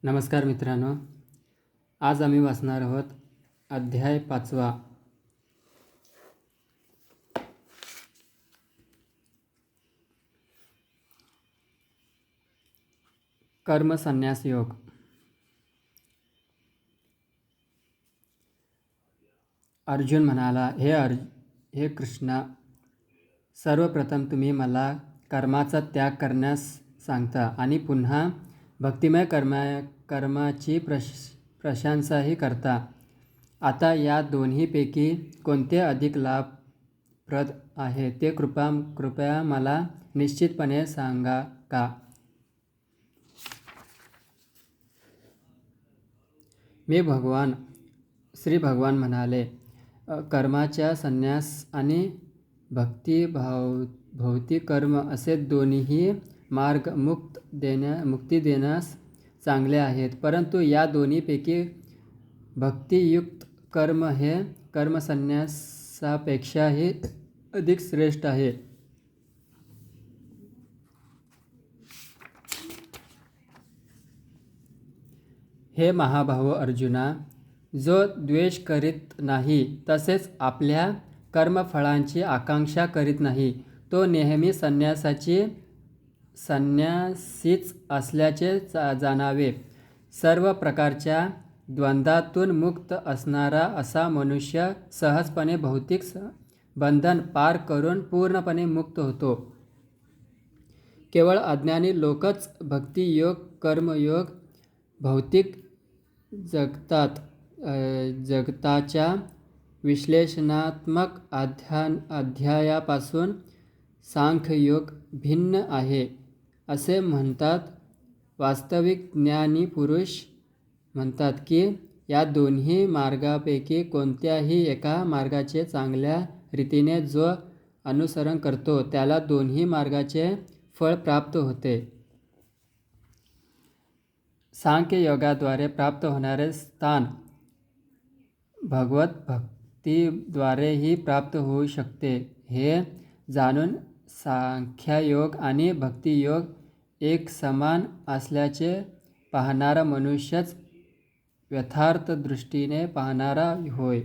नमस्कार मित्रांनो, आज आम्ही वाचणार आहोत अध्याय 5. कर्मसन्यास योग. अर्जुन म्हणाला, हे कृष्णा, सर्वप्रथम तुम्ही मला कर्माचा त्याग करण्यास सांगता आणि पुन्हा भक्तिमय कर्माची प्रशंसाही करता. आता या दोन्हीपैकी कोणते अधिक लाभप्रद आहे ते कृपया मला निश्चितपणे सांगा का. श्री भगवान म्हणाले, कर्माच्या संन्यास आणि भक्ती कर्म असे दोन्ही मार्ग मुक्ती देण्यास चांगले आहेत, परंतु या दोन्हीपैकी भक्तियुक्त कर्म हे कर्मसन्यासापेक्षाही अधिक श्रेष्ठ आहे. हे महाभाव अर्जुना, जो द्वेष करीत नाही तसेच आपल्या कर्मफळांची आकांक्षा करीत नाही, तो नेहमी संन्यासीच असल्याचे जाणावे. सर्व प्रकारच्या द्वंद्वातून मुक्त असणारा असा मनुष्य सहजपणे भौतिक बंधन पार करून पूर्णपणे मुक्त होतो. केवळ अज्ञानी लोकच भक्तियोग, कर्मयोग, भौतिक जगताच्या विश्लेषणात्मक अध्यायापासून सांख्ययोग भिन्न आहे असे म्हणतात. वास्तविक ज्ञानी पुरुष म्हणतात की या दोन्ही मार्गापैकी कोणत्याही एका मार्गाचे चांगल्या रीतीने जो अनुसरण करतो त्याला दोन्ही मार्गाचे फळ प्राप्त होते. सांख्ययोगाद्वारे प्राप्त होणारे स्थान भगवत भक्तीद्वारेही प्राप्त होऊ शकते. हे जाणून सांख्ययोग आणि भक्तियोग एक समान असल्याचे पाहणारा मनुष्यच यथार्थ दृष्टीने पाहणारा होय.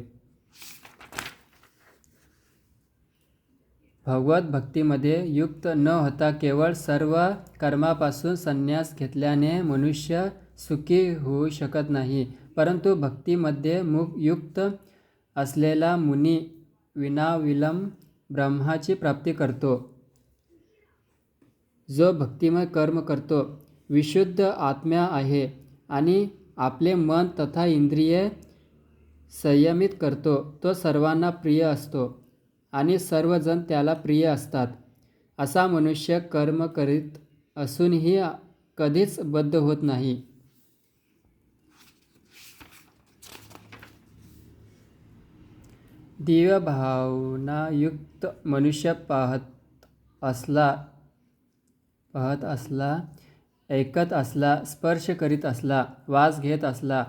भगवत भक्तीमध्ये युक्त न होता केवळ सर्व कर्मापासून संन्यास घेतल्याने मनुष्य सुखी होऊ शकत नाही, परंतु भक्तीमध्ये युक्त असलेला मुनी विनाविलंब ब्रह्माची प्राप्ती करतो. जो भक्तिमय कर्म करतो, विशुद्ध आत्मा आहे आणि आपले मन तथा इंद्रिये संयमित करतो, तो सर्वांना प्रिय असतो आणि सर्वजण त्याला प्रिय असतात. असा मनुष्य कर्म करीत असूनही कधीच बद्ध होत नाही. दिव्य भावनायुक्त मनुष्य पाहत असला, ऐकत असला, स्पर्श करीत असला, वास घेत असला,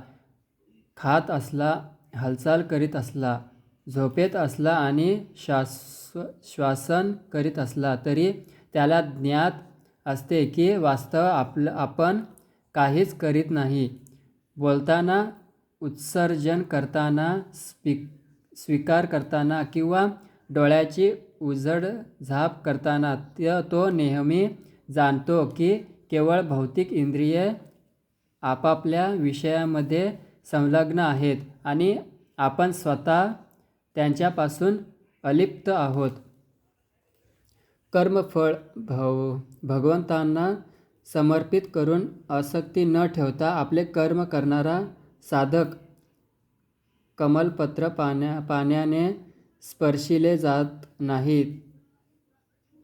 खात असला, हालचाल करीत असला, झोपेत असला आणि श्वासन करीत असला तरी त्याला ज्ञात असते की वास्तव आपण काहीच करीत नाही. बोलताना, उत्सर्जन करताना, स्वीकार करताना किंवा डोळ्याची उघड झाप करताना तो नेहमी जाणतो की केवळ भौतिक इंद्रिये आपापल्या विषयामध्ये संलग्न आहेत आणि आपण स्वतः त्यांच्यापासून अलिप्त आहोत. कर्मफळ भगवंतांना समर्पित करून आसक्ती न ठेवता आपले कर्म करणारा साधक कमलपत्र पाण्याने स्पर्शिले जात नाही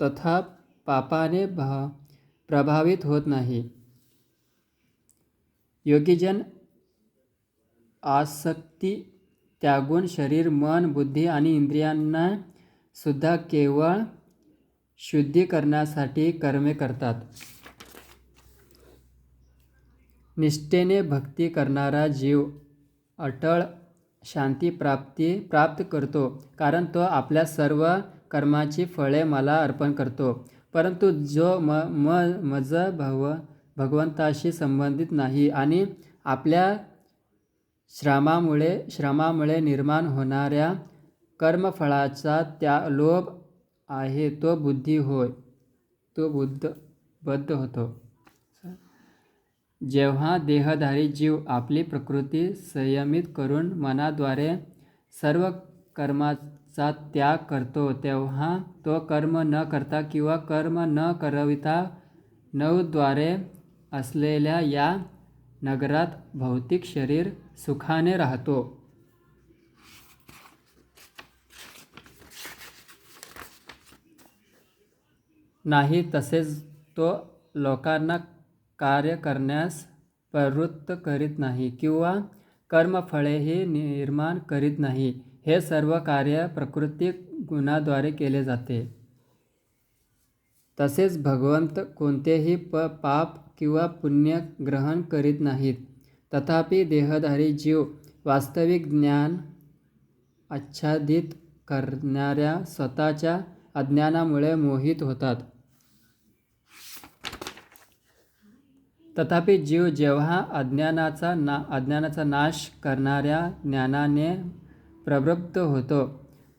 तथा पापाने प्रभावित होत नाही. योगीजन आसक्ती त्यागून शरीर, मन, बुद्धी आणि इंद्रियांना सुद्धा केवळ शुद्धीकरणासाठी कर्मे करतात. निष्ठेने भक्ती करणारा जीव अटळ शांती प्राप्त करतो, कारण तो आपल्या सर्व कर्माची फळे मला अर्पण करतो. परंतु जो भगवंताशी संबंधित नाही आणि आपल्या श्रमामुळे निर्माण होणाऱ्या कर्मफळाचा त्या लोभ आहे तो बुद्धी होय, तो बद्ध होतो. जेव्हा देहधारी जीव आपली प्रकृती संयमित करून मनाद्वारे सर्व कर्माचा त्याग करतो, तेव्हा तो कर्म न करता किंवा कर्म न करविता नवद्वारे असलेल्या या नगरात भौतिक शरीर सुखाने राहतो. नाही तसेच तो लोकांना कार्य करण्यास प्रवृत्त करीत नाही किंवा कर्मफळेही निर्माण करीत नाही. हे सर्व कार्य प्रकृती गुणाद्वारे केले जाते. तसेच भगवंत कोणतेही पाप किंवा पुण्य ग्रहण करीत नाहीत. तथापि देहधारी जीव वास्तविक ज्ञान आच्छादित करणाऱ्या स्वतःच्या अज्ञानामुळे मोहित होतात. तथापि जीव जेव्हा अज्ञानाचा नाश करणाऱ्या ज्ञानाने प्रवृत्त होतो,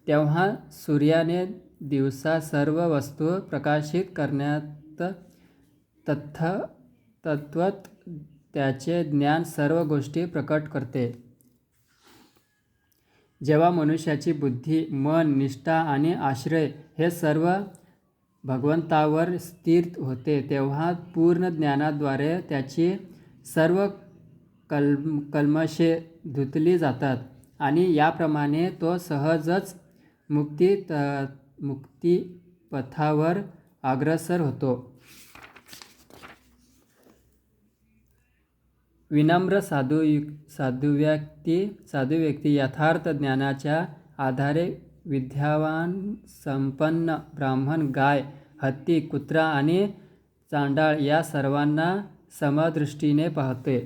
तेव्हा सूर्याने दिवसा सर्व वस्तू प्रकाशित करण्यात तद्वत त्याचे ज्ञान सर्व गोष्टी प्रकट करते. जेव्हा मनुष्याची बुद्धी, मन, निष्ठा आणि आश्रय हे सर्व भगवंतावर स्थिर होते, तेव्हा पूर्ण ज्ञानाद्वारे त्याची सर्व कल्मशे धुतली जातात आणि याप्रमाणे तो सहजच मुक्तिपथावर अग्रसर होतो. विनम्र साधू व्यक्ती यथार्थ ज्ञानाच्या आधारे विद्यावान, संपन्न ब्राह्मण, गाय, हत्ती, कुत्रा आणि चांडाळ या सर्वांना समदृष्टीने पाहते.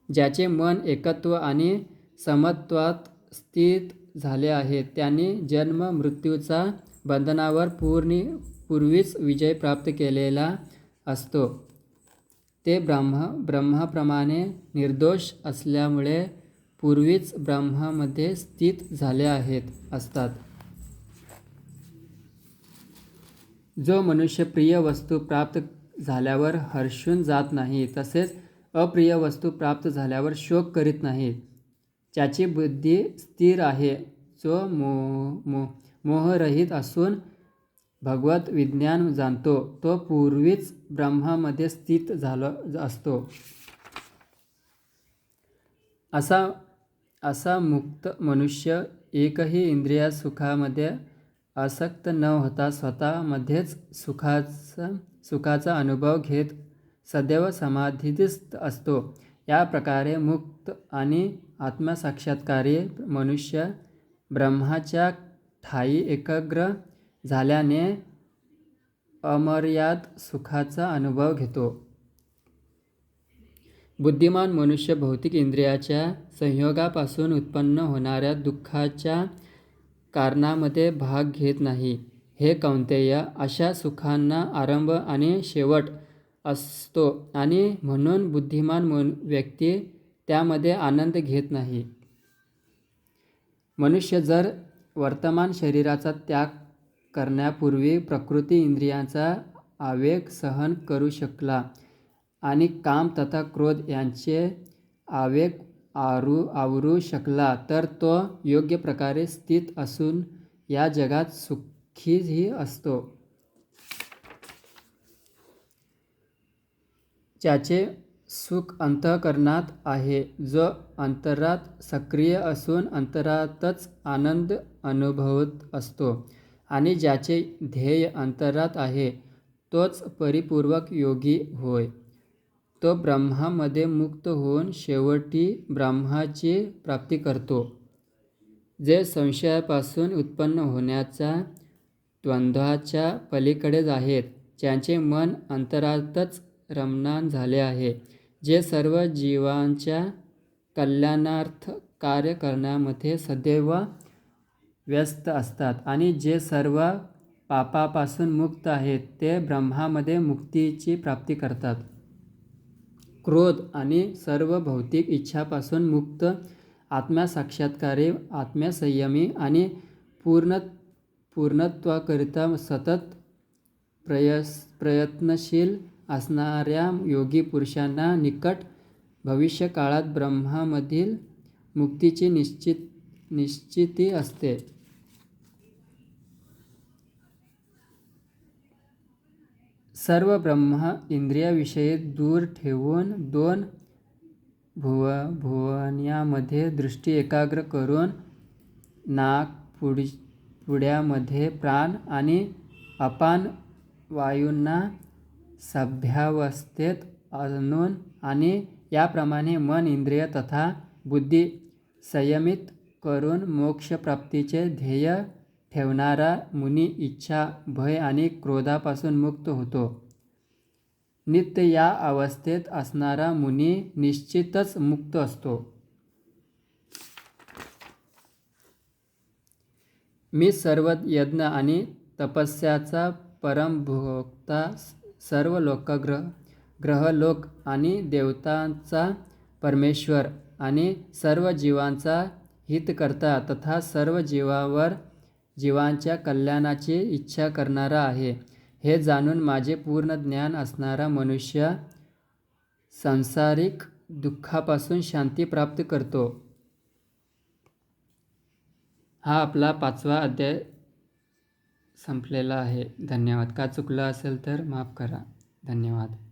ज्याचे मन एकत्व आणि समत्वात स्थित झाले आहे, त्यांनी जन्म मृत्यूचा बंधनावर पूर्वीच विजय प्राप्त केलेला असतो. ते ब्रह्माप्रमाणे निर्दोष असल्यामुळे पूर्वीच ब्रह्मामध्ये स्थित झाले असतात. जो मनुष्य प्रिय वस्तू प्राप्त झाल्यावर हर्षून जात नाही, तसेच अप्रिय वस्तू प्राप्त झाल्यावर शोक करीत नाही, ज्याची बुद्धी स्थिर आहे, जो मोहरहित असून भगवत विज्ञान जाणतो, तो पूर्वीच ब्रह्मामध्ये स्थित झाला असतो. असा मुक्त मनुष्य एकही इंद्रिय सुखामध्ये आसक्त न होता स्वतःमध्येच सुखाचा अनुभव घेत सदैव समाधीस्थ असतो. या प्रकारे मुक्त आणि आत्मसाक्षात्कारी मनुष्य ब्रह्माच्या ठायी एकाग्र झाल्याने अमर्याद सुखाचा अनुभव घेतो. बुद्धिमान मनुष्य भौतिक इंद्रियाच्या संयोगापासून उत्पन्न होणाऱ्या दुःखाच्या कारणामध्ये भाग घेत नाही. हे कौंतेय, अशा सुखांना आरंभ आणि शेवट असतो आणि म्हणून बुद्धिमान व्यक्ती त्यामध्ये आनंद घेत नाही. मनुष्य जर वर्तमान शरीराचा त्याग करण्यापूर्वी प्रकृती इंद्रियांचा आवेग सहन करू शकला आणि काम तथा क्रोध यांचे आवेग आवरू शकला, तर तो योग्य प्रकारे स्थित असून या जगात सुखीही असतो. ज्याचे सुख अंतःकरणात आहे, जो अंतरात सक्रिय असून अंतरातच आनंद अनुभवत असतो आणि ज्याचे ध्येय अंतरात आहे, तोच परिपूर्वक योगी होय. तो ब्रह्मामध्ये मुक्त होऊन शेवटी ब्रह्माची प्राप्ती करतो. जे संशयापासून उत्पन्न होण्याच्या द्वंद्वाच्या पलीकडेच आहेत, ज्यांचे मन अंतरातच रममाण झाले आहे, जे सर्व जीवांच्या कल्याणार्थ कार्य करण्यामध्ये सदैव व्यस्त असतात आणि जे सर्व पापापासून मुक्त आहेत ते ब्रह्मामध्ये मुक्तीची प्राप्ती करतात. क्रोध आणि सर्व भौतिक इच्छापासून मुक्त आत्मसाक्षात्कारी, आत्मसंयमी आणि पूर्णत्वाकरिता सतत प्रयत्नशील असणाऱ्या योगी पुरुषांना निकट भविष्यकाळात ब्रह्मामधील मुक्तीची निश्चिती असते. सर्व ब्रह्म इंद्रियाविषयी दूर ठेवून दोन भुवनांमध्ये दृष्टी एकाग्र करून नाक पुड्यामध्ये प्राण आणि अपान वायूंना सभ्यावस्थेत आणून आणि याप्रमाणे मन, इंद्रिय तथा बुद्धी संयमित करून मोक्षप्राप्तीचे ध्येय ठेवणारा मुनी इच्छा, भय आणि क्रोधापासून मुक्त होतो. नित्य या अवस्थेत असणारा मुनी निश्चितच मुक्त असतो. मी सर्व यज्ञ आणि तपस्याचा परमभोक्ता, सर्व ग्रहलोक आणि देवतांचा परमेश्वर आणि सर्व जीवांचा हितकर्ता तथा सर्व जीवांच्या कल्याणाची इच्छा करणारा आहे. हे जाणून माझे पूर्ण ज्ञान असणारा मनुष्य सांसारिक दुःखापासून शांती प्राप्त करतो. हा आपला 5वा अध्याय संपलेला आहे. धन्यवाद. का चुकलं असेल तर माफ करा. धन्यवाद.